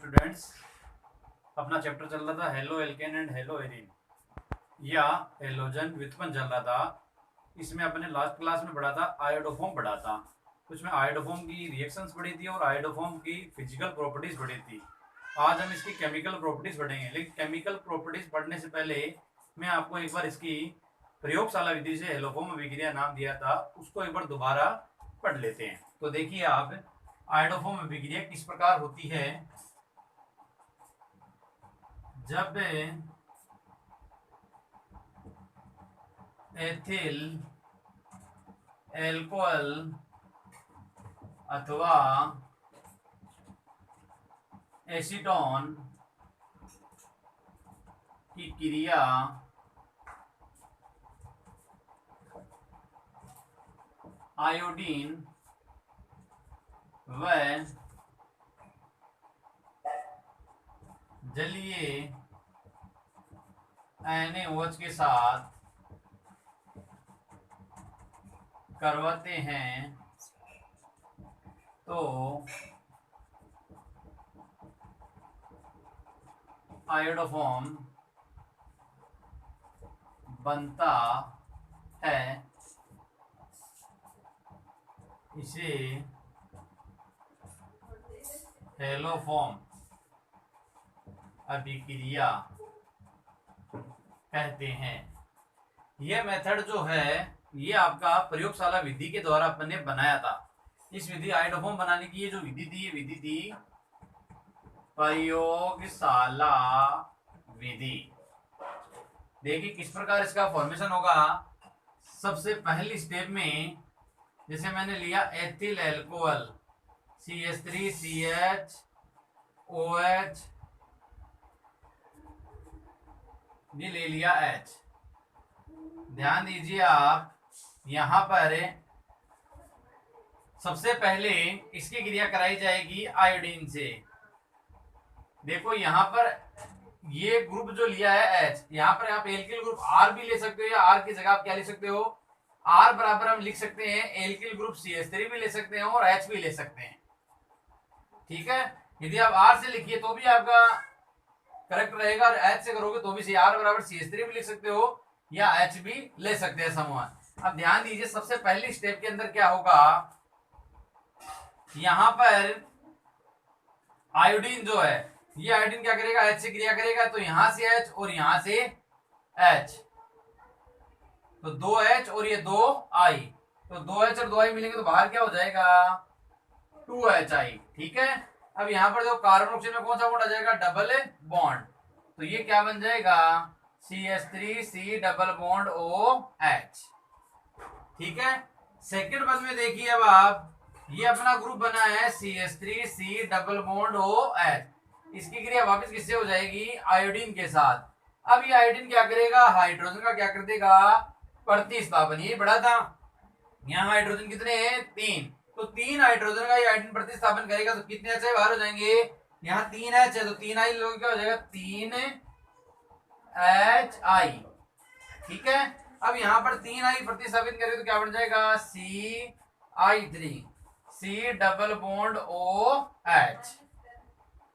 Students, अपना chapter चल रहा था halo alkane and hello Erin या हेलोजन व्युत्पन्न चल रहा था। इसमें अपने लास्ट क्लास में पढ़ा था आयोडोफॉर्म पढ़ा था। उसमें आयोडोफॉर्म की रिएक्शंस पढ़ी थी और आयोडोफॉर्म की फिजिकल प्रॉपर्टीज पढ़ी थी। आज हम इसकी केमिकल प्रॉपर्टीज पढ़ेंगे, लेकिन केमिकल प्रॉपर्टीज पढ़ने से पहले मैं आपको एक बार इसकी प्रयोगशाला विधि से हेलोफॉर्म अभिक्रिया नाम दिया था, उसको एक बार दोबारा पढ़ लेते हैं। तो देखिए आप, आयोडोफॉर्म अभिक्रिया किस प्रकार होती है। जब एथिल एल्कोहल अथवा एसीटोन की क्रिया आयोडीन व जलीय NaOH के साथ करवाते हैं तो आयोडोफॉर्म बनता है। इसे हेलोफॉर्म अभिक्रिया कहते हैं। यह मेथड जो है ये आपका प्रयोगशाला विधि के द्वारा अपन ने बनाया था। इस विधि आयोडोफॉर्म बनाने की ये जो विधि थी, ये विधि थी प्रयोगशाला विधि। देखिए किस प्रकार इसका फॉर्मेशन होगा। सबसे पहली स्टेप में जैसे मैंने लिया एथिल एल्कोहल CH3CHOH ये ले लिया H। ध्यान दीजिए आप, यहां पर सबसे पहले इसकी क्रिया कराई जाएगी आयोडीन से। देखो यहां पर ये ग्रुप जो लिया है H, यहां पर आप एल्किल ग्रुप R भी ले सकते हो या R की जगह आप क्या ले सकते हो, R बराबर हम लिख सकते हैं एल्किल ग्रुप CH3 भी ले सकते हैं और H भी ले सकते हैं। ठीक है, यदि आप R से लिखिए तो भी आपका करेक्ट रहेगा और H से करोगे तो भी सही। R बराबर CH3 भी लिख सकते हो या H भी ले सकते हैं समूह। अब ध्यान दीजिए सबसे पहली स्टेप के अंदर क्या होगा, यहां पर आयोडीन जो है ये आयोडीन क्या करेगा, H से क्रिया करेगा तो यहां से H और यहां से H, तो 2H और ये 2I, तो 2H और 2I मिलेंगे तो बाहर क्या हो जाएगा 2HI। ठीक है, अब यहां पर जो कार्बन ऑक्सीजन में कौन सा बॉन्ड आ जाएगा, डबल बॉन्ड, तो ये क्या बन जाएगा CH3C डबल बॉन्ड OH। ठीक है, सेकंड पद में देखिए अब आप, ये अपना ग्रुप बना है CH3C डबल बॉन्ड OH। इसकी क्रिया वापस किससे हो जाएगी, आयोडीन के साथ। अब ये आयोडीन क्या करेगा, हाइड्रोजन का क्या कर देगा, प्रतिस्थापन। ये बड़ा था, यहाँ हाइड्रोजन कितने हैं, 3, तो 3 हाइड्रोजन का ये आयोडीन प्रतिस्थापन करेगा तो कितने H बाहर हो जाएंगे, यहाँ 3H है तो 3I लोग क्या हो जाएगा 3HI। ठीक है, अब यहाँ पर 3I प्रतिस्थापित करें तो क्या बन जाएगा CI3C डबल बॉन्ड OH।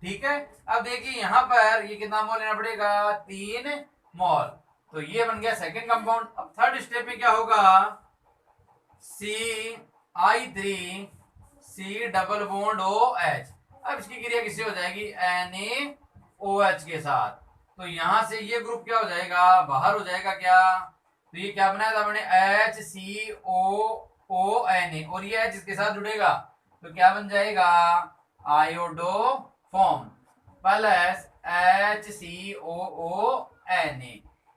ठीक है, अब देखिए यहाँ पर ये कितना मोल लेना पड़ेगा, 3 मोल, तो ये बन गया सेकंड कंपाउंड। अब थर्ड स्टेप में क्या होगा, CI3C डबल बॉन्ड OH। अब इसकी क्रिया किससे हो जाएगी, NaOH के साथ, तो यहां से ये ग्रुप क्या हो जाएगा, बाहर हो जाएगा क्या, तो ये क्या बनाया था हमने HCOONA और ये H इसके साथ जुड़ेगा तो क्या बन जाएगा आयोडोफॉर्म प्लस HCOONA।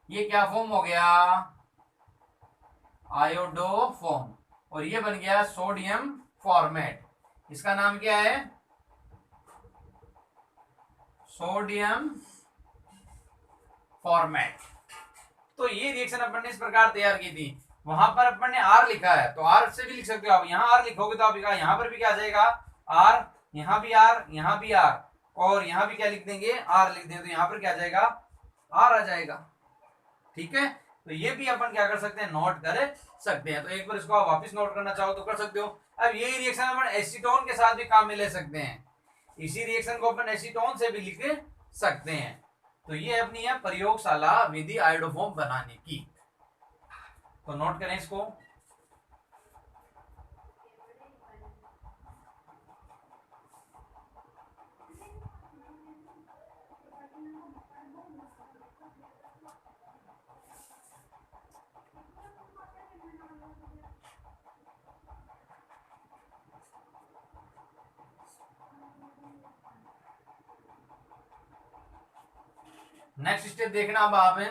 ये क्या फॉर्म हो गया, आयोडोफॉर्म, और ये बन गया सोडियम फॉर्मेट। इसका नाम क्या है, सोडियम फॉर्मेट। तो ये रिएक्शन अपन ने इस प्रकार तैयार की थी। वहां पर अपन ने R लिखा है तो R से भी लिख सकते हो आप, यहाँ R लिखोगे तो आप यहाँ पर भी क्या आ जाएगा R, यहाँ भी R, यहाँ भी R, और यहाँ भी क्या लिख देंगे R लिख देंगे तो यहाँ पर क्या आ जाएगा R आ जाएगा। ठीक है, तो ये भी अपन क्या कर सकते हैं, नोट कर सकते हैं। तो एक बार इसको आप वापस नोट करना चाहो तो कर सकते हो। अब यही रिएक्शन अपन एसीटोन के साथ भी काम में ले सकते हैं। इसी रिएक्शन को अपन एसीटोन से भी लिख सकते हैं। तो ये अपनी है प्रयोगशाला विधि आयोडोफॉर्म बनाने की। तो नोट करें इसको। नेक्स्ट स्टेप देखना अब आप है।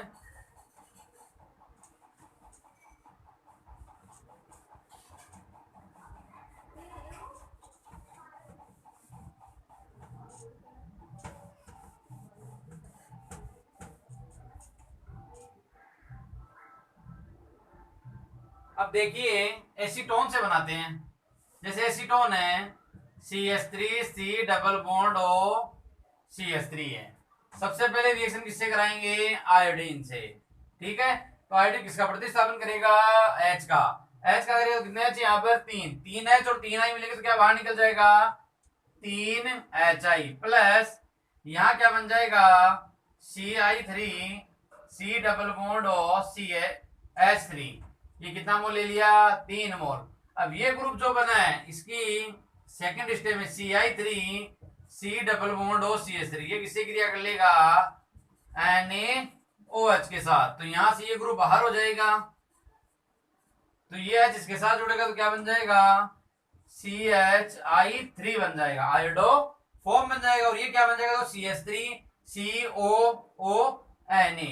अब देखिए एसीटोन से बनाते हैं। जैसे एसीटोन है CH3 C double bond O CH3 है। सबसे पहले रिएक्शन किससे कराएंगे? आयोडीन से। ठीक है, तो आयोडीन किसका प्रतिस्थापन करेगा? H का। H का करेगा कितने H? यहाँ पर 3 H और 3 I मिलेंगे तो क्या बाहर निकल जाएगा? 3HI प्लस यहाँ क्या बन जाएगा? CI3 C double bond O CH3। ये कितना मोल ले लिया? 3 मोल। अब ये ग्रुप जो बना है इसकी सेकंड स्टेप में CI3 C double bond O CH3, ये किससे क्रिया कर लेगा? NaOH के साथ। तो यहां से ये ग्रुप बाहर हो जाएगा, तो ये H इसके साथ जुड़ेगा तो क्या बन जाएगा? CHI3 बन जाएगा, आयोडो फॉर्म बन जाएगा। और ये क्या बन जाएगा? तो CH3 COONA,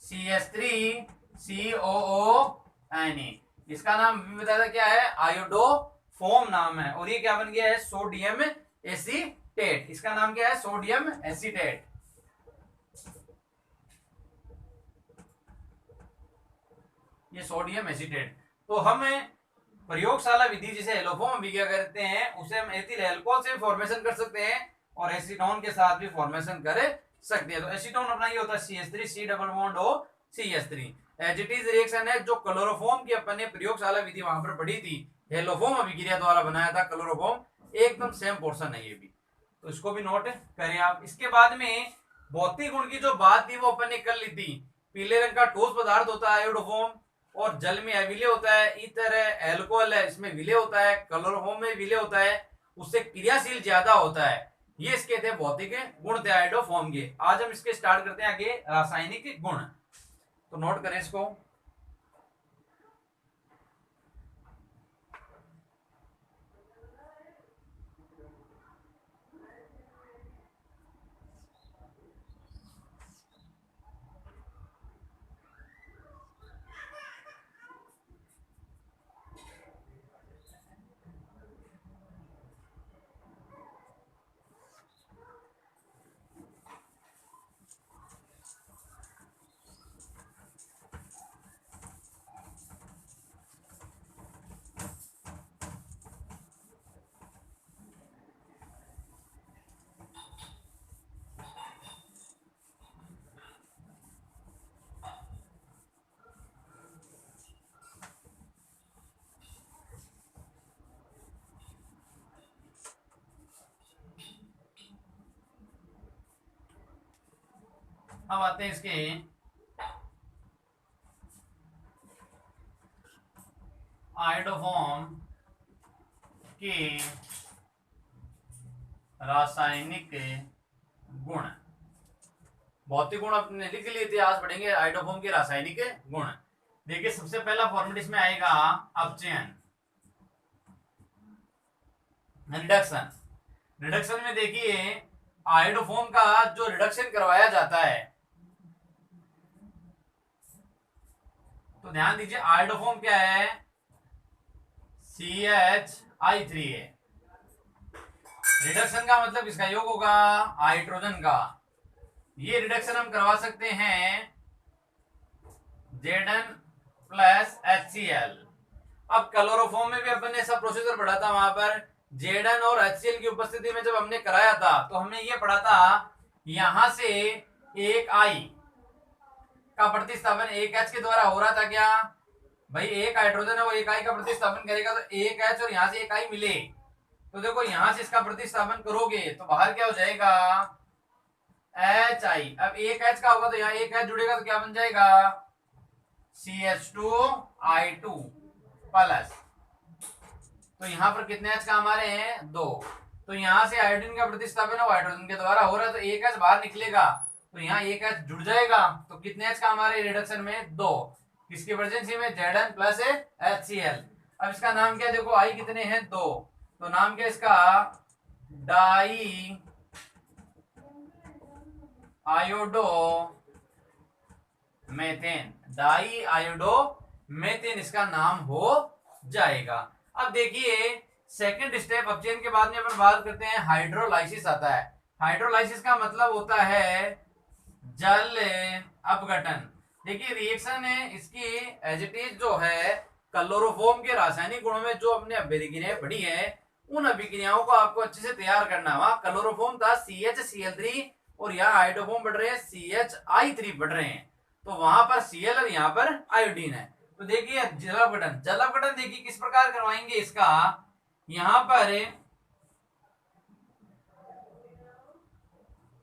CH3 COONA। इसका नाम बताया था क्या है? आयोडो फॉर्म नाम है। और ये क्या बन गया है? Sodium acetate. इसका नाम क्या है? Sodium acetate. ये सोडियम एसीटेट। तो हम प्रयोगशाला विधि जिसे एलोफॉर्म भी क्या करते हैं, उसे हम एथिल एल्कोहल से फॉर्मेशन कर सकते हैं और एसीटोन के साथ भी फॉर्मेशन कर सकते हैं। तो एसीटोन अपना ये होता है CH3 C double bond O CH3। As it is reaction है जो क्लोरोफॉर्म की अपन ने प्रयोगशाला विधि वहां पर पढ़ी थी, एलोफॉर्म अभिक्रिया द्वारा बनाया था क्लोरोफॉर्म, एकदम सेम पोर्शन है ये भी। तो इसको भी नोट करें आप। इसके बाद में भौतिक गुण की जो बात थी वो अपन ने कर ली थी। पीले रंग का ठोस पदार्थ होता है आयोडोफॉर्म, और जल में अविलय होता है। इतर है, एल्कोहल है, इसमें विलय होता है। क्लोरोफॉर्म में विलय होता है, उससे क्रियाशील ज्यादा होता है। ये इसके थे भौतिक गुण थे आयोडोफॉर्म के। आज हम इसके स्टार्ट करते हैं आगे रासायनिक गुण। तो नोट करें इसको। अब आते हैं इसके आयोडोफॉर्म के रासायनिक गुण। भौतिक गुण अपने लिख लिए थे, आज पढ़ेंगे आयोडोफॉर्म के रासायनिक गुण। देखिए सबसे पहला फॉर्मेट इसमें आएगा अपचयन, रिडक्शन। रिडक्शन में देखिए आयोडोफॉर्म का जो रिडक्शन करवाया जाता है, तो ध्यान दीजिए आयोडोफॉर्म क्या है? CHI3 है। रिडक्शन का मतलब इसका योग होगा हाइड्रोजन का। ये रिडक्शन हम करवा सकते हैं Zn प्लस HCl। अब क्लोरोफॉर्म में भी अपन ने सब प्रोसीजर पढ़ा था, वहां पर Zn और HCl की उपस्थिति में जब हमने कराया था तो हमने ये पढ़ा था यहां से एक I का प्रतिस्थापन एक H के द्वारा हो रहा था। क्या भाई? एक हाइड्रोजन है वो एक I का प्रतिस्थापन करेगा तो एक H और यहां से एक I मिले, तो देखो यहां से इसका प्रतिस्थापन करोगे तो बाहर क्या हो जाएगा, HI। अब एक H का होगा तो यहाँ एक H जुड़ेगा तो क्या बन जाएगा, CH2I2 प्लस। तो यहाँ पर कितने H का हमारे हैं, 2। तो यहाँ से हाइड्रोजन का प्रतिस्थापन है हाइड्रोजन के द्वारा हो रहा है, तो एक H बाहर निकलेगा तो यहाँ एक H जुड़ जाएगा। तो कितने H का हमारे रिडक्शन में, 2। किसकी प्रेजेंसी में, Zn प्लस HCl। अब इसका नाम क्या, देखो आई कितने हैं, 2। तो नाम क्या इसका, diiodomethane. Diiodomethane इसका नाम हो जाएगा। अब देखिए सेकंड स्टेप अपचयन के बाद में अपन बात करते हैं हाइड्रोलाइसिस आता है। हाइड्रोलाइसिस का मतलब होता है जल अपघटन। देखिए रिएक्शन है इसकी एज इट इज जो है क्लोरोफॉर्म के रासायनिक गुणों में जो अपने अभिक्रियाएं पढ़ी है उन अभिक्रियाओं को आपको अच्छे से तैयार करना। वहां क्लोरोफॉर्म था CHCl3 और यहाँ हाइड्रोफॉर्म बढ़ रहे हैं CHI3 बढ़ रहे हैं, तो वहां पर Cl और यहाँ पर आयोडीन है। तो देखिए जल अपघटन, जल अपघटन देखिए किस प्रकार करवाएंगे इसका, यहाँ पर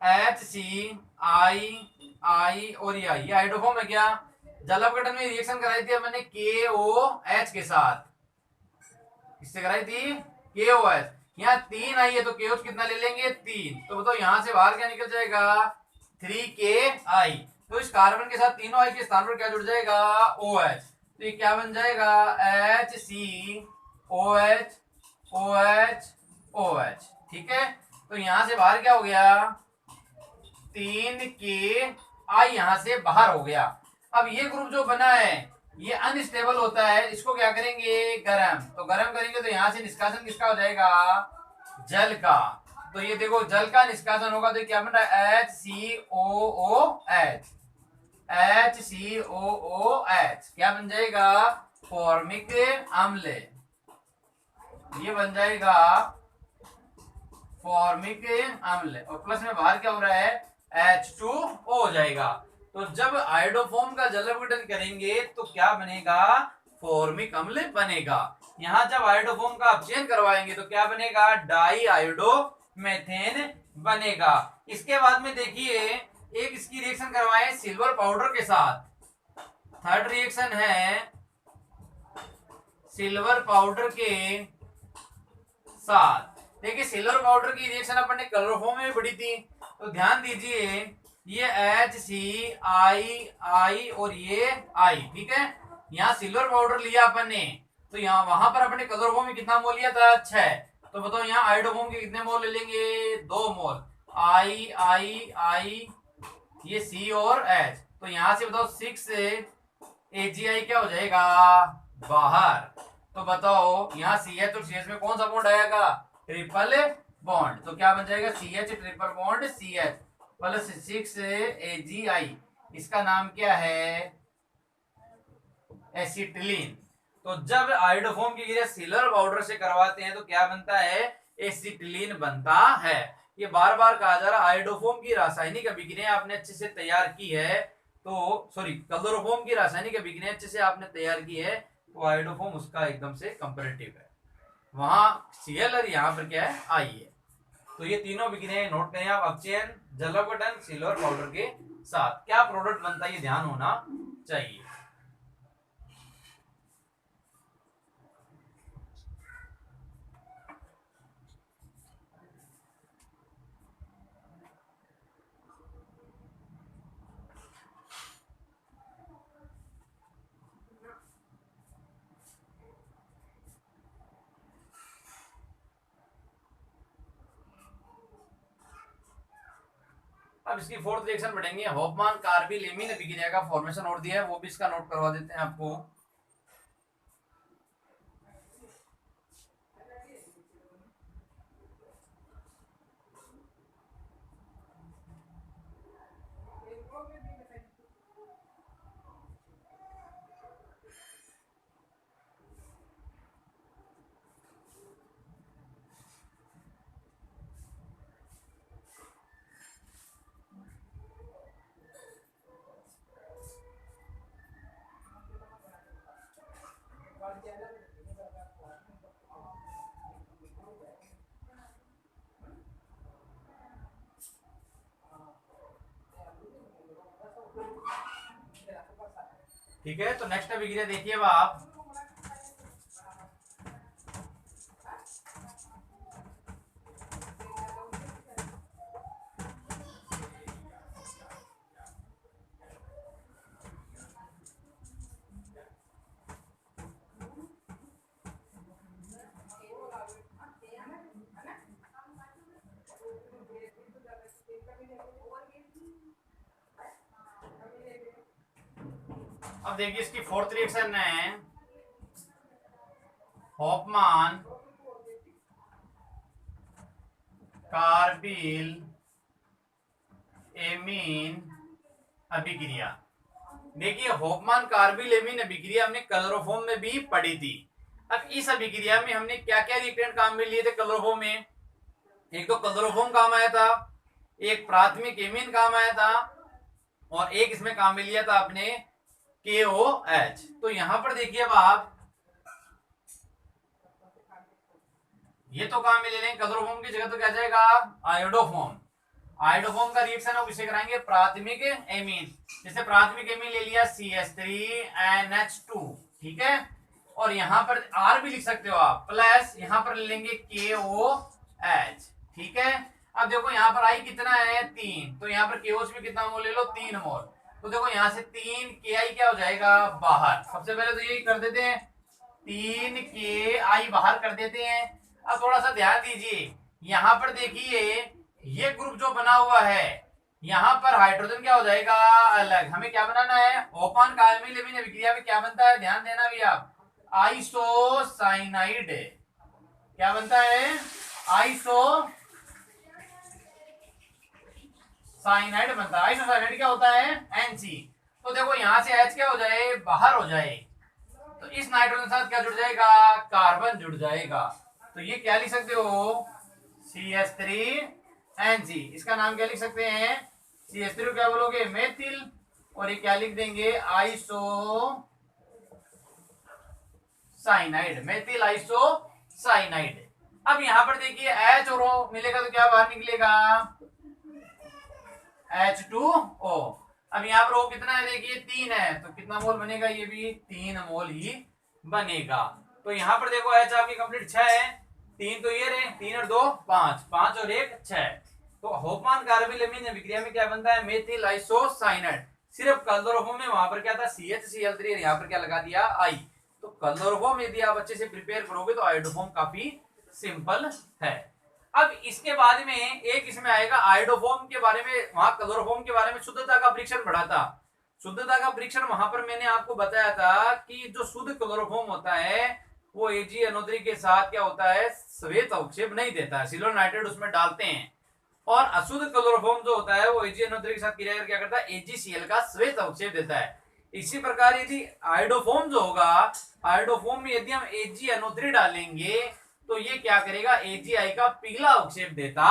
HCI और ये हाइड्रोफॉर्म है क्या, जल अपघटन में रिएक्शन कराई थी मैंने KOH के साथ, किससे कराई थी, KOH। यहाँ 3 आई है तो KOH कितना ले लेंगे, 3। तो बताओ यहाँ से बाहर क्या निकल जाएगा, 3KI। तो इस कार्बन के साथ तीनों आई के स्थान पर क्या जुड़ जाएगा, OH। तो ये क्या बन जाएगा, HCOH। ठीक है, तो यहां से बाहर क्या हो गया, 3KI यहां से बाहर हो गया। अब ये ग्रुप जो बना है ये अनस्टेबल होता है, इसको क्या करेंगे, गरम। तो गरम करेंगे तो यहां से निष्कासन किसका हो जाएगा, जल का। तो ये देखो जल का निष्कासन होगा तो क्या बन रहा है, HCOOH क्या बन जाएगा, फॉर्मिक अम्ल। ये बन जाएगा फॉर्मिक अम्ल और प्लस में बाहर क्या हो रहा है, H2O हो जाएगा। तो जब आयोडोफॉर्म का जल अपघटन करेंगे तो क्या बनेगा, फॉर्मिक अम्ल बनेगा। यहाँ जब आयोडोफॉर्म का अपचयन करवाएंगे तो क्या बनेगा, डाई आयोडो मेथेन बनेगा। इसके बाद में देखिए एक इसकी रिएक्शन करवाएं सिल्वर पाउडर के साथ। थर्ड रिएक्शन है सिल्वर पाउडर के साथ। देखिए सिल्वर पाउडर की रिएक्शन अपन ने क्लोरोफॉर्म में पढ़ी थी, तो ध्यान दीजिए ये HCI और ये I, ठीक है। यहाँ सिल्वर पाउडर लिया अपन ने तो यहाँ वहां पर अपने क्लोरोफॉर्म में कितना मोल लिया था, 6। तो बताओ यहाँ आयोडोफॉर्म के कितने मोल ले लेंगे, 2 मोल। I ये C और H, तो यहाँ से बताओ 6AgI क्या हो जाएगा, बाहर। तो बताओ यहाँ CH और CH में कौन सा बॉन्ड आएगा, ट्रिपल बॉन्ड। तो क्या बन जाएगा, CH triple bond CH plus 6AgI। इसका नाम क्या है, एसिटिलीन। तो जब आयोडोफॉर्म की क्रिया सिल्वर पाउडर से करवाते हैं तो क्या बनता है, एसिटिलीन बनता है। ये बार बार कहा जा रहा है आयोडोफॉर्म की रासायनिक अभिक्रिया आपने अच्छे से तैयार की है, तो सॉरी क्लोरोफॉर्म की रासायनिक अभिक्रिया अच्छे से आपने तैयार की है तो आयोडोफॉर्म उसका एकदम से कंपैरेटिव है। वहां Cl और यहाँ पर क्या है, I है। तो ये तीनों अभिक्रियाएं नोट करें आप, अपचयन, जल अपघटन, सिल्वर पाउडर के साथ क्या प्रोडक्ट बनता है ये ध्यान होना चाहिए। अब इसकी फोर्थ रिएक्शन पढ़ेंगे, होफमान कार्बिलेमिन अभिक्रिया का फॉर्मेशन और दिया है वो भी इसका नोट करवा देते हैं आपको। ठीक है, तो नेक्स्ट अभिक्रिया देखिए अब आप। अब देखिए इसकी फोर्थ रिएक्शन है होफमान कार्बिल एमीन अभिक्रिया। देखिए होफमान कार्बिल एमीन अभिक्रिया हमने क्लोरोफॉर्म में भी पढ़ी थी। अब इस अभिक्रिया में हमने क्या क्या रिएक्टेंट काम में लिए थे क्लोरोफॉर्म में? एक तो क्लोरोफॉर्म काम आया था, एक प्राथमिक एमीन काम आया था, और एक इसमें काम में लिया था आपने KOH। तो यहां पर देखिए अब आप ये तो काम में ले लेंगे क्लोरोफॉर्म की जगह, तो क्या जाएगा आयोडोफॉर्म। आयोडोफॉर्म का रिएक्शन हम किसे कराएंगे? प्राथमिक एमीन। जैसे प्राथमिक एमीन ले लिया CH3NH2, ठीक है, और यहां पर R भी लिख सकते हो आप, प्लस यहां पर ले लेंगे KOH, ठीक है। अब देखो यहाँ पर I कितना है 3, तो यहाँ पर KOH में कितना मोल ले लो 3 मोल। तो देखो यहाँ से 3 KI क्या हो जाएगा बाहर। सबसे पहले तो यही कर देते हैं, 3 KI बाहर कर देते हैं। अब थोड़ा सा ध्यान दीजिए, यहाँ पर देखिए ये ग्रुप जो बना हुआ है, यहाँ पर हाइड्रोजन क्या हो जाएगा अलग। हमें क्या बनाना है? ओपन कार्बिल एमीन अभिक्रिया में क्या बनता है, ध्यान देना भी आप, आइसोसाइनाइड। क्या बनता है? आइसोसाइनाइड बनता है। आइसोसाइनाइड क्या होता है? NC। तो देखो यहाँ से H क्या हो जाए बाहर हो जाए, तो इस नाइट्रोजन के साथ क्या जुड़ जाएगा? कार्बन जुड़ जाएगा। तो ये क्या लिख सकते हो? CH3NC। इसका नाम क्या लिख सकते हैं? CH3 क्या बोलोगे? मेथिल। और ये क्या लिख देंगे? Isocyanide, methyl isocyanide. अब यहां पर देखिए H और O मिलेगा तो क्या बाहर निकलेगा? H2O। अब यहाँ पर O कितना है? देखिए 3 है, तो कितना मोल बनेगा? ये भी 3 मोल ही बनेगा। तो यहाँ पर देखो H आपकी कंप्लीट 6 है, 3 तो ये रहे, 3 और 2 5, 5 और 1 6। तो होफमान कार्बिल एमीन अभिक्रिया में क्या बनता है? Methyl isocyanide. सिर्फ क्लोरोफॉर्म में वहां पर क्या था? CHCl3, और यहाँ पर क्या लगा दिया? I। तो क्लोरोफॉर्म यदि आप अच्छे से प्रिपेयर करोगे तो आयोडोफॉर्म काफी सिंपल है। अब इसके बाद में एक इसमें आएगा आयोडोफॉर्म के बारे में। वहां क्लोरोफॉर्म के बारे में शुद्धता का परीक्षण पढ़ा था। शुद्धता का परीक्षण वहां पर मैंने आपको बताया था कि जो शुद्ध क्लोरोफॉर्म होता है वो AgNO3 के साथ क्या होता है? श्वेत अवक्षेप नहीं देता है, सिल्वर नाइट्रेट उसमें डालते हैं। और अशुद्ध क्लोरोफॉर्म जो होता है वो AgNO3 के साथ क्रिया करके क्या करता है? AgCl का श्वेत अवक्षेप देता है। इसी प्रकार यदि आयोडोफॉर्म जो होगा, आयोडोफॉर्म में यदि हम AgNO3 डालेंगे तो ये क्या करेगा? AgI का पीला अवक्षेप देता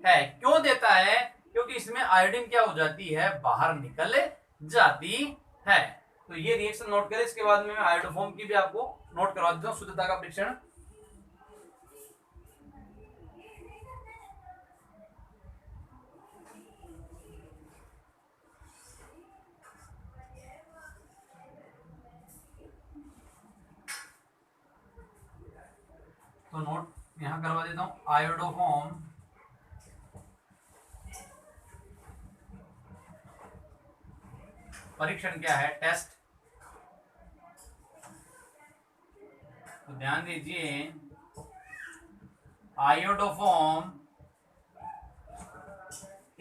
है। क्यों देता है? क्योंकि इसमें आयोडीन क्या हो जाती है? बाहर निकल जाती है। तो ये रिएक्शन नोट करें। इसके बाद में मैं आयोडोफॉर्म की भी आपको नोट करवा देता हूं, शुद्धता का परीक्षण। तो नोट यहां करवा देता हूं, आयोडोफॉर्म परीक्षण क्या है? टेस्ट। तो ध्यान दीजिए, आयोडोफॉर्म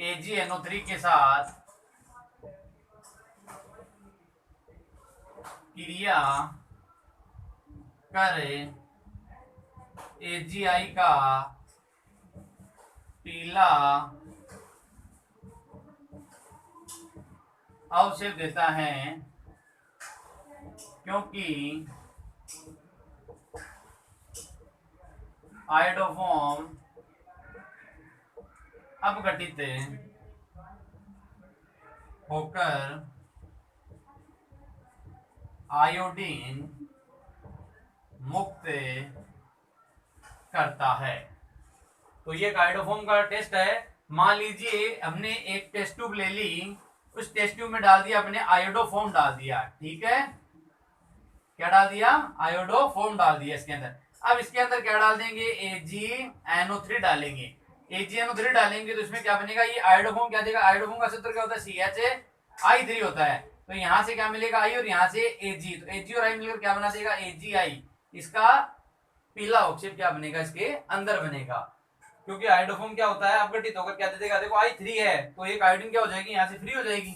AgNO3 के साथ क्रिया करे AgI का पीला अवक्षेप देता है, क्योंकि आयोडोफॉर्म अपघटित होकर आयोडीन मुक्त करता है। तो ये आयोडोफॉर्म का टेस्ट है। मान लीजिए हमने एक टेस्ट ट्यूब ले ली उस टेस्ट ट्यूब में डाल दिया अपने आयोडोफॉर्म डाल दिया, ठीक है, क्या डाल दिया, आयोडोफॉर्म डाल दिया इसके अंदर। अब इसके अंदर क्या डाल देंगे, AgNO3 डालेंगे। AgNO3 डालेंगे तो इसमें क्या बनेगा, ये आयोडोफॉर्म क्या देगा, आयोडोफॉर्म का सूत्र क्या होता है, CHI3 होता है। तो यहाँ से क्या मिलेगा I और यहाँ से Ag, तो Ag और I मिलकर क्या बना देगा, AgI। इसका पीला ऑक्साइड क्या बनेगा, इसके अंदर बनेगा, क्योंकि आयोडोफॉर्म क्या होता है, अपघटित होकर क्या दे देगा, देखो I3 है तो एक आयोडीन क्या हो जाएगी, यहाँ से फ्री हो जाएगी।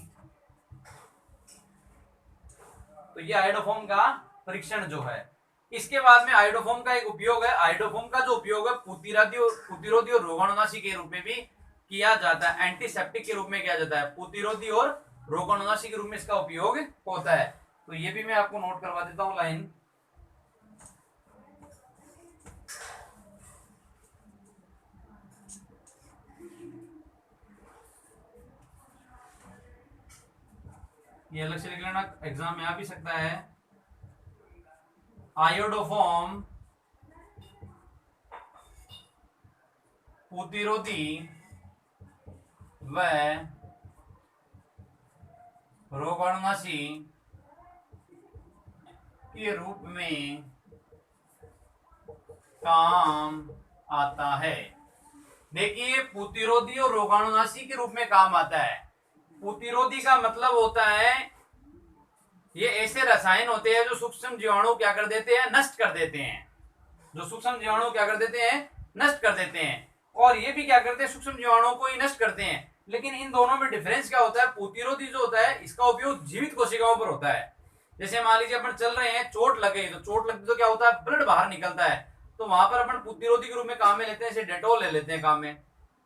तो ये आयोडोफॉर्म का परीक्षण जो है। इसके बाद में आयोडोफॉर्म का एक उपयोग है, आयोडोफॉर्म का जो उपयोग है प्रतिरोधी और रोगाणुनाशी के रूप में भी किया जाता है, एंटीसेप्टिक के रूप में किया जाता है, प्रतिरोधी और रोगाणुनाशी के रूप में इसका उपयोग होता है। तो ये भी मैं आपको नोट करवा देता हूं लाइन। ये अलग से लिख लेना, एग्जाम में आ भी सकता है। आयोडोफॉर्म प्रतिरोधी व रोगाणुनाशी के रूप में काम आता है। देखिए, प्रतिरोधी और रोगाणुनाशी के रूप में काम आता है। प्रतिरोधी का मतलब होता है ये ऐसे रसायन होते हैं जो सूक्ष्म जीवाणु क्या कर देते हैं, नष्ट कर देते हैं, जो सूक्ष्म जीवाणु क्या कर देते हैं, नष्ट कर देते हैं। और ये भी क्या करते हैं, सूक्ष्म जीवाणुओं को ही नष्ट करते हैं। लेकिन इन दोनों में डिफरेंस क्या होता है, प्रतिरोधी जो होता है इसका उपयोग जीवित कोशिकाओं पर होता है। जैसे मान लीजिए अपन चल रहे हैं, चोट लग गई, तो चोट लगती तो क्या होता है, ब्लड बाहर निकलता है, तो वहां पर अपन प्रतिरोधी के रूप में काम में लेते हैं, जैसे डेटोल ले लेते हैं काम में,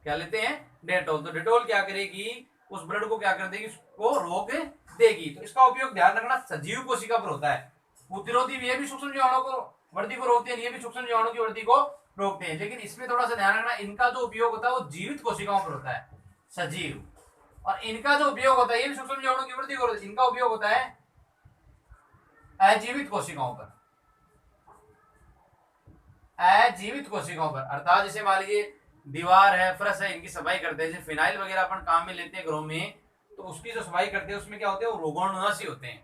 क्या लेते हैं, डेटोल। तो डेटोल क्या करेगी, उस ब्लड को क्या कर देगी, उसको रोक देगी। तो इसका उपयोग ध्यान रखना सजीव कोशिका पर होता है। प्रतिरोधी ये भी सूक्ष्म जीवाणुओं को वृद्धि को रोकते हैं, ये भी सूक्ष्म जीवाणु की वृद्धि को रोकते हैं, लेकिन इसमें थोड़ा सा ध्यान रखना, इनका जो उपयोग होता है वो जीवित कोशिकाओं पर होता है, सजीव, और इनका जो उपयोग होता है ये भी सूक्ष्म जीवाणु की वृद्धि को रोकते हैं, इनका उपयोग होता है अजीवित कोशिकाओं पर, अजीवित कोशिकाओं पर। अर्थात जैसे मान लीजिए दीवार है, फर्श है, इनकी सफाई करते हैं, जैसे फिनाइल वगैरह अपन काम में लेते हैं घरों में, तो उसकी जो सफाई करते हैं उसमें क्या होते हैं, वो रोगाणुनाशी होते हैं,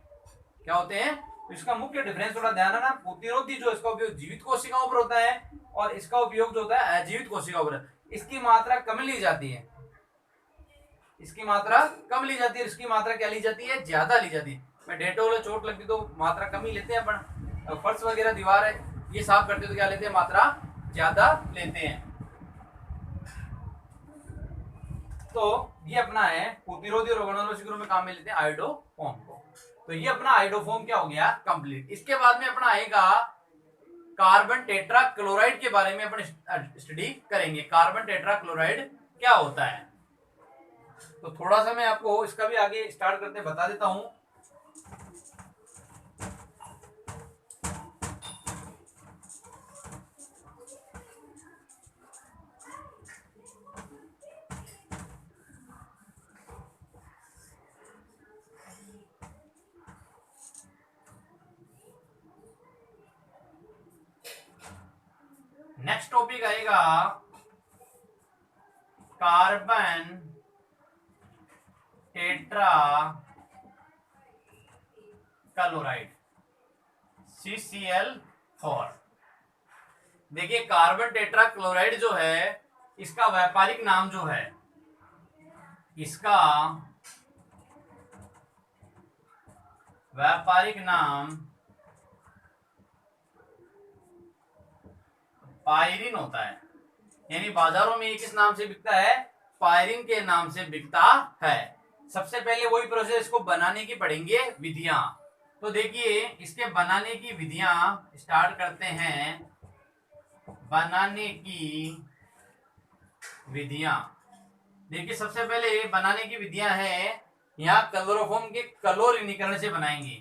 क्या होते हैं। तो इसका मुख्य डिफरेंस थोड़ा ध्यान रखना, प्रतिरोधी जो इसका उपयोग जीवित कोशिकाओं पर होता है और इसका उपयोग जो होता है अजीवित कोशिकाओं पर। इसकी मात्रा कम ली जाती है, इसकी मात्रा कम ली जाती है, इसकी मात्रा क्या ली जाती है, ज्यादा ली जाती है। मैं डेटोल है, चोट लगती तो मात्रा कम ही लेते हैं अपन, फर्श वगैरह दीवार है ये साफ करते तो क्या लेते हैं, मात्रा ज्यादा लेते हैं। तो ये अपना है प्रतिरोधी और रोगाणुनाशी के रूप में काम में लेते हैं आयोडोफॉर्म को। तो ये अपना आयोडोफॉर्म क्या हो गया, कंप्लीट। इसके बाद में अपना आएगा कार्बन टेट्रा क्लोराइड के बारे में अपन स्टडी करेंगे। कार्बन टेट्रा क्लोराइड क्या होता है, तो थोड़ा सा मैं आपको इसका भी आगे स्टार्ट करते बता देता हूं। नेक्स्ट टॉपिक आएगा कार्बन टेट्रा क्लोराइड, CCl4। देखिए, कार्बन टेट्रा क्लोराइड जो है इसका व्यापारिक नाम जो है, इसका व्यापारिक नाम पायरिन होता है, यानी बाजारों में ये किस नाम से बिकता है, पायरिन के नाम से बिकता है। सबसे पहले वही प्रोसेस, इसको बनाने की पढ़ेंगे विधियां। तो देखिए, इसके बनाने की विधियां स्टार्ट करते हैं। बनाने की विधियां, देखिए सबसे पहले बनाने की विधियां हैं, यहाँ क्लोरोफॉर्म के क्लोरीनीकरण से बनाएंगे।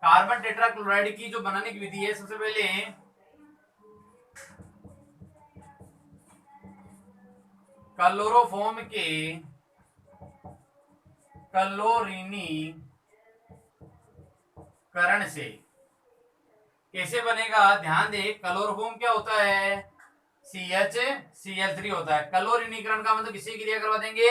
कार्बन टेट्रा क्लोराइड की जो बनाने की विधि है, सबसे पहले क्लोरोफॉर्म के क्लोरीनीकरण से कैसे बनेगा, ध्यान दे। क्लोरोफॉर्म क्या होता है, CHCl3 होता है। क्लोरीनीकरण का मतलब किससे क्रिया करवा देंगे,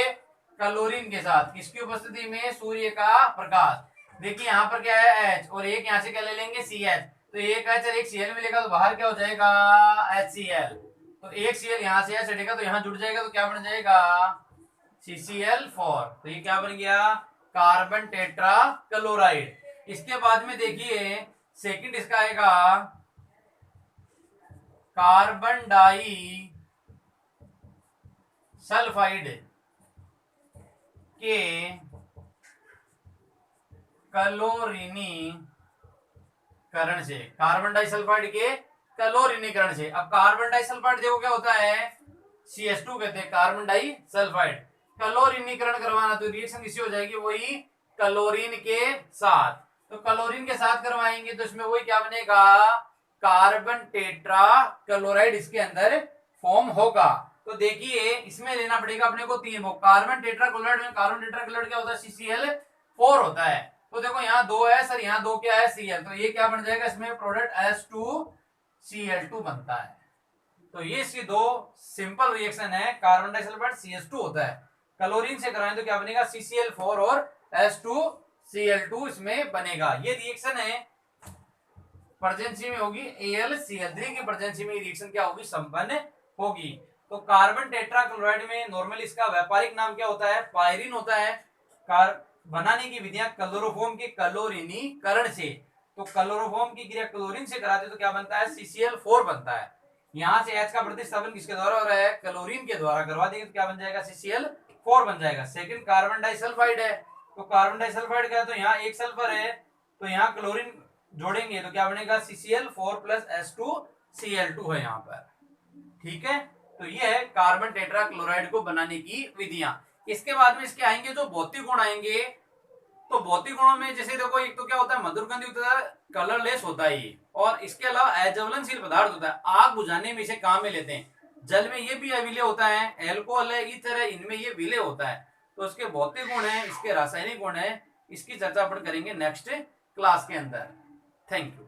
क्लोरीन के साथ, किसकी उपस्थिति में? सूर्य का प्रकाश। देखिए यहाँ पर क्या है H, और एक यहाँ से क्या ले लेंगे CH, तो एक H और एक Cl मिलेगा तो बाहर क्या हो जाएगा? HCl। तो एक Cl यहाँ से H हटेगा तो यहाँ जुड़ जाएगा तो क्या बन जाएगा? CCl4। तो ये क्या बन गया? Carbon tetra chloride. इसके बाद में देखिए सेकंड इसका आएगा कार्बन डाई सल्फाइड के क्लोरीनीकरण से, कार्बन डाइसल्फाइड के क्लोरीनीकरण से। अब कार्बन डाइसल्फाइड देखो क्या होता है? CH2 कहते हैं, कार्बन डाइसल्फाइड। क्लोरीनीकरण करवाना तो रिएक्शन किसी हो जाएगी? वही क्लोरीन के साथ। तो क्लोरीन के साथ करवाएंगे तो इसमें वही क्या बनेगा? कार्बन टेट्रा क्लोराइड इसके अंदर फॉर्म होगा। तो देखिए इसमें लेना पड़ेगा अपने को 3, वो कार्बन टेट्रा क्लोराइड में कार्बन टेट्रा क्लोराइड क्या होता है? CCl4 होता है। तो देखो यहाँ 2 है सर, यहाँ 2 क्या है? Cl। तो ये क्या बन जाएगा? इसमें प्रोडक्ट H2Cl2 बनता है। तो ये इसकी 2 सिंपल रिएक्शन है। कार्बन डाइसल्फाइड CH2 होता है, क्लोरीन से कराएं तो क्या बनेगा? CCl4 और H2Cl2 इसमें बनेगा। ये रिएक्शन है प्रेजेंसी में होगी AlCl3 की प्रेजेंसी में रिएक्शन क्या होगी? संपन्न होगी। तो कार्बन टेट्रा क्लोराइड में नॉर्मली इसका व्यापारिक नाम क्या होता है? पायरीन होता है। बनाने की विधियां क्लोरोफॉर्म के क्लोरीनीकरण से। तो क्लोरोफॉर्म की क्रिया क्लोरीन से कराते तो क्या बनता है? CCl4 बनता है। यहाँ से H का प्रतिस्थापन किसके द्वारा हो रहा है? क्लोरीन के द्वारा। करवा देंगे तो क्या बन जाएगा? CCl4 बन जाएगा। सेकंड कार्बन डाइसल्फाइड है, तो कार्बन डाइसल्फाइड क्या है? तो यहाँ एक सल्फर है, तो यहाँ क्लोरीन जोड़ेंगे तो क्या बनेगा? CCl4 प्लस H2Cl2 है यहाँ पर। ठीक है, तो ये है कार्बन टेट्रा क्लोराइड को बनाने की विधियां। इसके बाद में इसके आएंगे जो भौतिक गुण आएंगे। तो भौतिक गुणों में जैसे देखो, एक तो क्या होता है? मधुरगंध युक्त होता है, कलरलेस होता है ये, और इसके अलावा अज्वलनशील पदार्थ होता है, आग बुझाने में इसे काम में लेते हैं। जल में ये भी अविलेय होता है, एल्कोहल है, ईथर है, इनमें ये विलेय होता है। तो इसके भौतिक गुण है, इसके रासायनिक गुण है, इसकी चर्चा अपन करेंगे नेक्स्ट क्लास के अंदर। Thank you.